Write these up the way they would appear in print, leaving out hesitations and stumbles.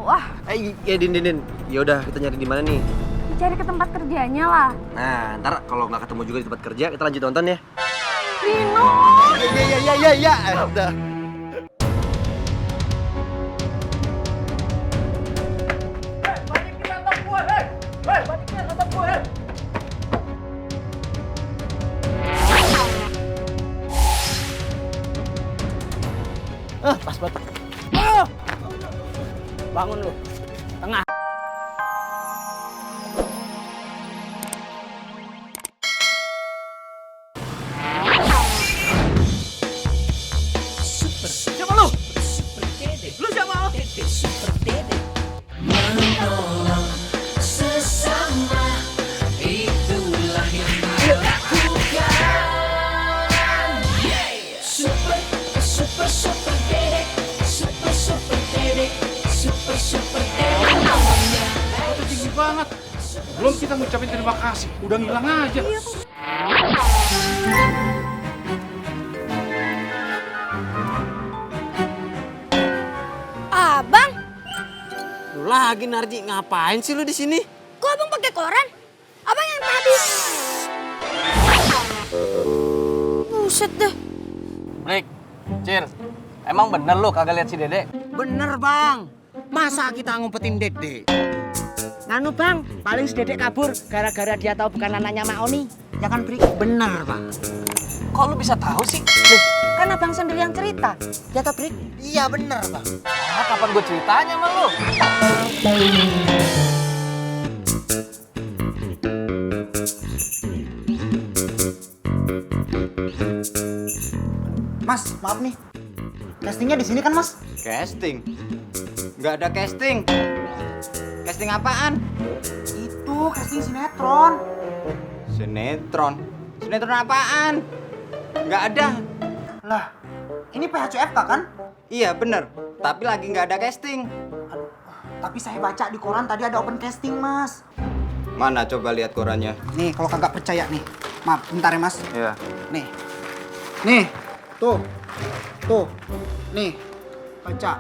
Wah, Ya Din. Ya udah, kita nyari di mana nih? cari ke tempat kerjanya lah. Nah, ntar kalau nggak ketemu juga di tempat kerja, kita lanjut nonton ya. Rino! Iya. Udah. Pas banget. Bangun lu. Tengah. Siapa lu? Lu siapa? Menolong sesama, itulah yang dilakukan. Super dedek, super dedek, super dedek namanya. Itu tinggi banget. Belum kita ngucapin terima kasih, udah ngilang aja. Abang, Lu lagi Narji, ngapain sih lu di sini? kok abang pakai koran? Abang yang tadi. Buset deh. Brik, Cil, emang bener lu kagak lihat si Dede? Bener bang, masa kita ngumpetin Dede? Nganu bang, paling si Dede kabur gara-gara dia tahu bukan anaknya Mak Oni. Ya kan Bri? Bener bang. Kok lu bisa tahu sih? Kan abang sendiri yang cerita. Ya kan Bri? Iya bener bang. Ah, kapan gue ceritanya sama lu? Mas, maaf nih. Castingnya di sini kan mas? Casting? Nggak ada casting. Casting apaan? Itu casting sinetron. Sinetron? Sinetron apaan? Nggak ada. Lah, ini PHCFK kan? Iya bener, tapi lagi nggak ada casting. Aduh, tapi saya baca di koran tadi ada open casting mas. Mana coba lihat korannya? Nih, kalau kagak percaya nih. Maaf, bentar ya mas. Iya. Nih. Nih. Tuh. Tuh. Nih. Baca.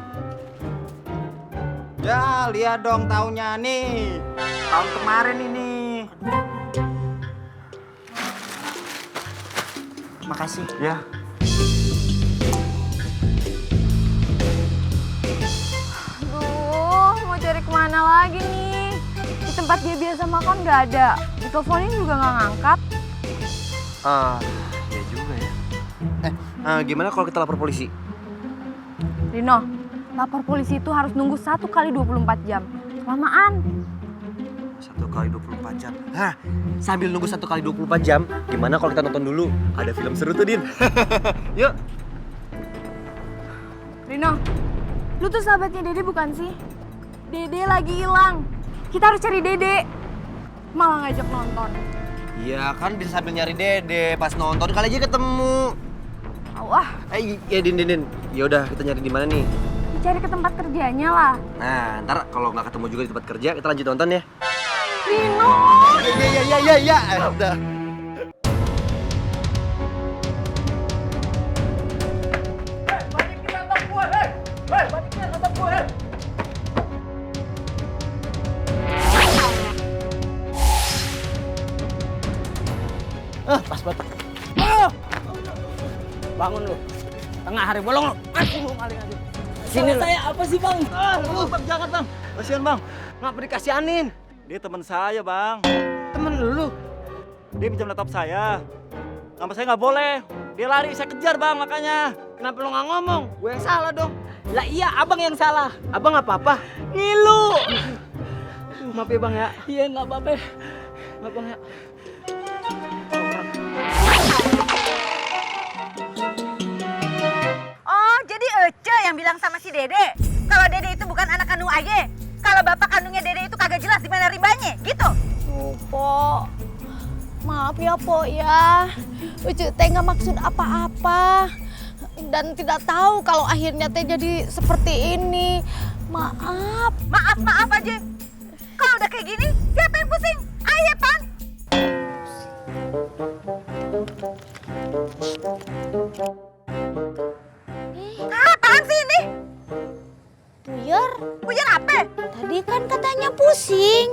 Ya lihat dong tahunnya nih. Tahun kemarin ini. Makasih. Ya. Aduh, mau cari kemana lagi nih? Di tempat dia biasa makan nggak ada. Diteleponin juga nggak ngangkat. Ya juga ya. Gimana kalau kita lapor polisi? Rino, lapor polisi itu harus nunggu 1 kali 24 jam. Kelamaan. 1 kali 24 jam. Hah, sambil nunggu 1 kali 24 jam, gimana kalau kita nonton dulu? Ada film seru tuh, Din. Yuk. Rino, lu tuh sahabatnya Dede bukan sih? Dede lagi hilang. Kita harus cari Dede. Malah ngajak nonton. Iya, kan bisa sambil nyari Dede. Pas nonton kali aja ketemu. Wah, Ya Din. Ya udah, kita nyari di mana nih? cari ke tempat kerjanya lah. Nah, ntar kalau nggak ketemu juga di tempat kerja, kita lanjut nonton ya. Rino! Iya. Udah. Pas banget. Bangun lu. Tengah hari bolong lu. Lu maling aja. Sini lu. Saya apa sih bang? Bang, jangan bang. Kasihan bang. Ngapa dikasihanin? Dia teman saya bang. Temen lu. Dia pinjam laptop saya. Nama saya nggak boleh. Dia lari, saya kejar bang makanya. Kenapa lu nggak ngomong? Gue yang salah dong. Lah iya abang yang salah. Abang apa-apa? Ngilu. Maaf ya bang ya. Iya nggak apa-apa. Maaf bang ya. Oh, jadi Ece yang bilang sama si Dede kalau Dede itu bukan anak kandung Aye. Kalau bapak kandungnya Dede itu kagak jelas di mana rimbanya, gitu. Po, maaf ya Po ya. Ucu teh nggak maksud apa-apa dan tidak tahu kalau akhirnya teh jadi seperti ini. Maaf. Maaf aja. Kalau udah kayak gini, siapa yang pusing? Aye, Pan. Apaan sih ini? Buyar, Pujian apa? yang pusing.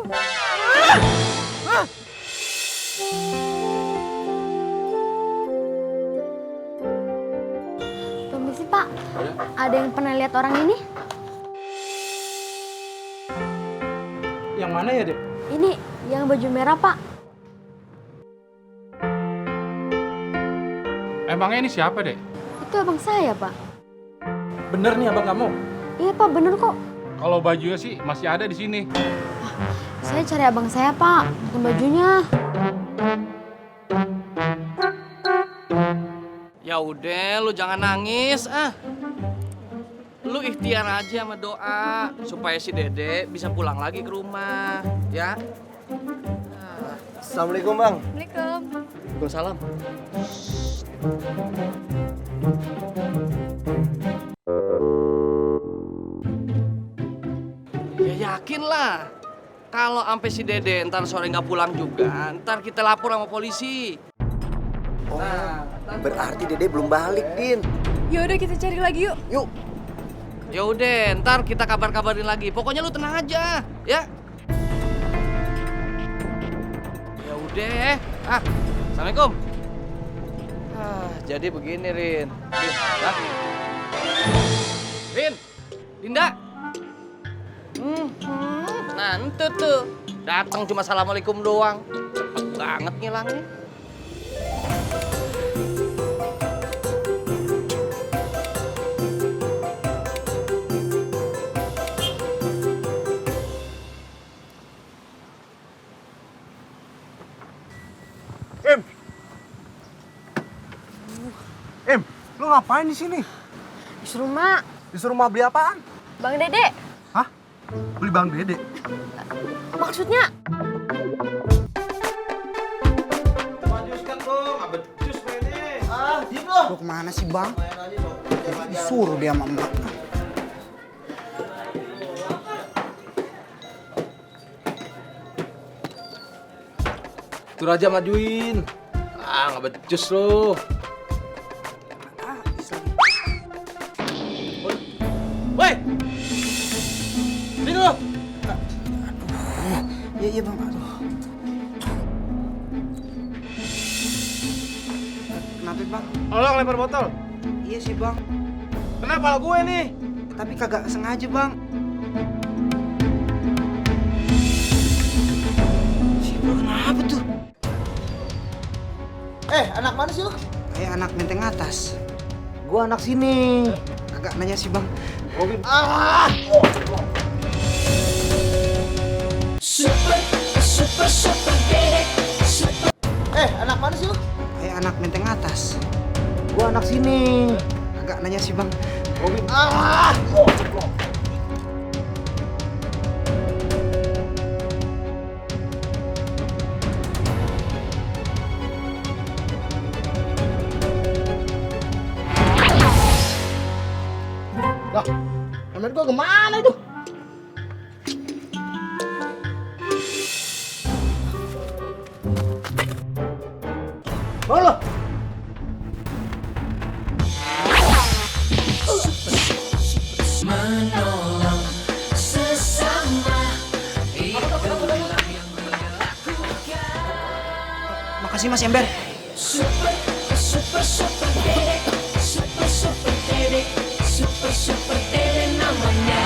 Permisi Pak, ada yang pernah lihat orang ini? Yang mana ya, Dek? Ini yang baju merah Pak. Emangnya ini siapa, Dek? Itu abang saya Pak. Bener nih abang kamu? Iya Pak, bener kok. Kalau bajunya sih masih ada di sini. Saya cari abang saya Pak, bukan bajunya. Ya udah, lu jangan nangis ah. Lu ikhtiar aja sama doa supaya si Dede bisa pulang lagi ke rumah, ya. Assalamualaikum Bang. Assalamualaikum. Waalaikumsalam. Ya yakin lah. Kalau sampai si Dede ntar sore nggak pulang juga, ntar kita lapor sama polisi. Berarti Dede belum balik, Din. Yaudah kita cari lagi yuk. Yuk. Ya udah, ntar kita kabar-kabarin lagi. Pokoknya lu tenang aja, ya. Ya udah. Assalamualaikum. Jadi begini, Rin. Rin, Dinda. Nah, ente tuh. Datang cuma assalamualaikum doang. Cepet banget ngilangnya. Im, lu ngapain di sini? Disuruh Mak. Disuruh mau beli apaan? Bang Dede, Hah? Beli Bang Dede? maksudnya? Lu kemana sih bang? Disuruh dia sama emak. Itu Raja majuin. Nggak becus lu. Woi! Sini lu! Iya bang, aduh. Kenapa bang? Tolong lempar botol. Iya sih bang, Kenapa gue nih? tapi kagak sengaja bang. Si bro kenapa tuh? Anak mana sih lu? Kayak anak menteng atas. Gua anak sini. Kagak nanya sih bang. Super Dede. Anak mana sih lu? Kayak anak menteng atas. Gua anak sini. Kagak nanya sih bang. Lah, helmet gua kemana itu? Halo. Menolong sesama itulah yang dilakukan. Makasih Mas Ember. Super Dede. Super Dede. Super Dede namanya.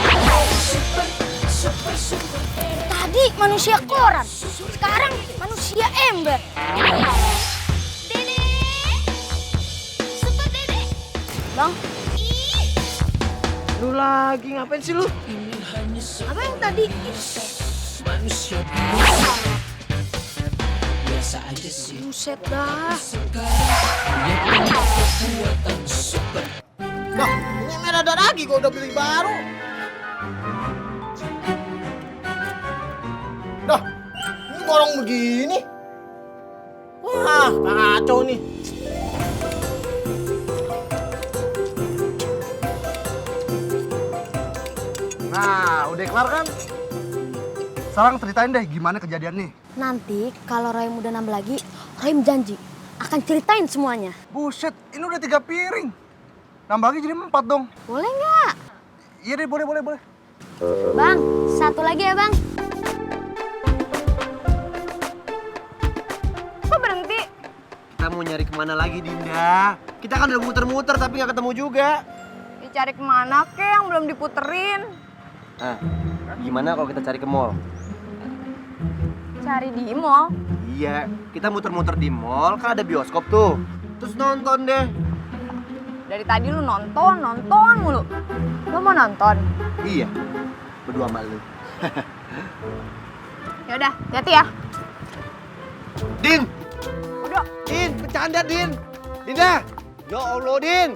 Super Dede. Tadi manusia koran, sekarang manusia ember. Dede, Super Dede. Bang, Lu lagi ngapain sih lu? apa yang tadi? Manusia biasa aja sih. Buset dah. Nah, ini merah ada lagi gua udah beli baru. Dah, ini borong begini. Wah, kacau nih. Nah, udah kelar kan? Sekarang ceritain deh gimana kejadiannya. Nanti kalau Rohim udah nambah lagi, Rohim janji akan ceritain semuanya. Buset, ini udah 3 piring. Nambah lagi jadi 4 dong. Boleh nggak? Iya deh, boleh. Bang, satu lagi ya bang. Kita mau nyari kemana lagi, Dinda? Kita kan udah muter-muter tapi nggak ketemu juga. Dicari kemana kek yang belum diputerin? Ah, gimana kalau kita cari ke mall? Cari di mall? Iya, kita muter-muter di mall, kan ada bioskop tuh. Terus nonton deh. Dari tadi lu nonton mulu. Lu mau nonton? Iya, berdua sama lu. Yaudah, hati-hati ya. Din! Udah. Din, bercanda Din! Dinda! Ya Allah, Din!